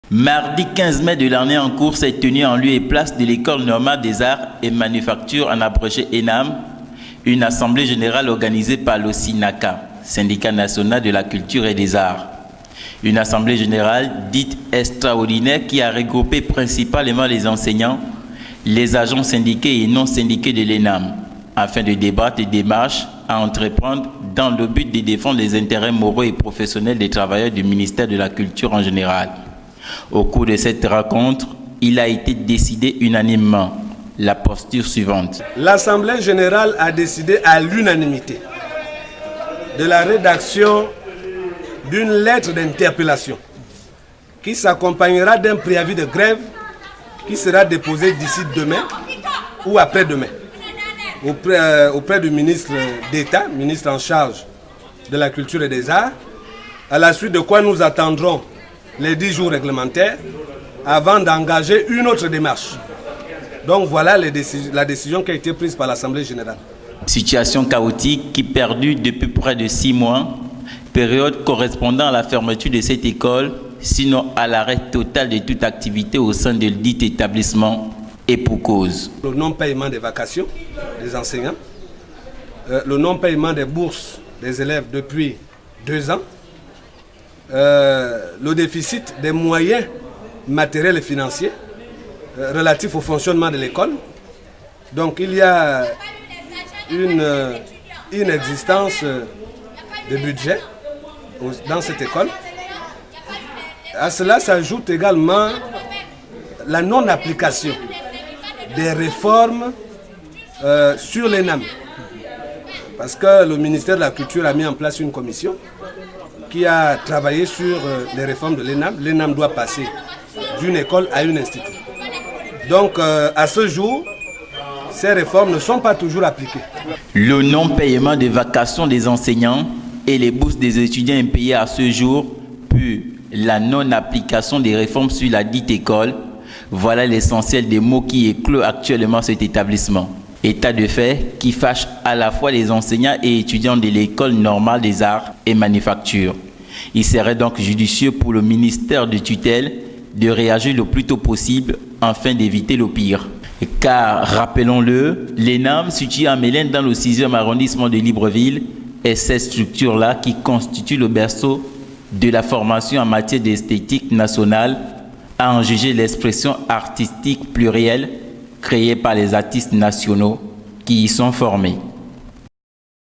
Mardi 15 mai de l'année en cours s'est tenu en lieu et place de l'École normale des arts et manufactures en abrégé ENAM, une assemblée générale organisée par l'OSINACA, Syndicat national de la culture et des arts. Une assemblée générale dite extraordinaire qui a regroupé principalement les enseignants, les agents syndiqués et non syndiqués de l'ENAM, afin de débattre des démarches à entreprendre dans le but de défendre les intérêts moraux et professionnels des travailleurs du ministère de la Culture en général. Au cours de cette rencontre, il a été décidé unanimement la posture suivante. L'Assemblée générale a décidé à l'unanimité de la rédaction d'une lettre d'interpellation qui s'accompagnera d'un préavis de grève qui sera déposé d'ici demain ou après-demain auprès du ministre d'État, ministre en charge de la culture et des arts, à la suite de quoi nous attendrons les 10 jours réglementaires avant d'engager une autre démarche. Donc voilà la décision qui a été prise par l'Assemblée générale. Situation chaotique qui perdure depuis près de 6 mois, période correspondant à la fermeture de cette école, sinon à l'arrêt total de toute activité au sein de dit établissement et pour cause. Le non-paiement des vacations des enseignants, le non-paiement des bourses des élèves depuis 2 ans, le déficit des moyens matériels et financiers relatifs au fonctionnement de l'école. Donc il y a une inexistence de budget dans cette école. À cela s'ajoute également la non-application des réformes sur l'ENAM. Parce que le ministère de la Culture a mis en place une commission qui a travaillé sur les réformes de l'ENAM. L'ENAM doit passer d'une école à une institut. Donc à ce jour, ces réformes ne sont pas toujours appliquées. Le non-paiement des vacations des enseignants et les bourses des étudiants impayés à ce jour, puis la non-application des réformes sur la dite école, voilà l'essentiel des mots qui éclosent actuellement cet établissement. État de fait qui fâche à la fois les enseignants et étudiants de l'École normale des arts et manufactures. Il serait donc judicieux pour le ministère de tutelle de réagir le plus tôt possible afin d'éviter le pire. Car, rappelons-le, l'ENAM, situé à Mélène dans le 6e arrondissement de Libreville, est cette structure-là qui constitue le berceau de la formation en matière d'esthétique nationale, à en juger l'expression artistique plurielle créée par les artistes nationaux qui y sont formés.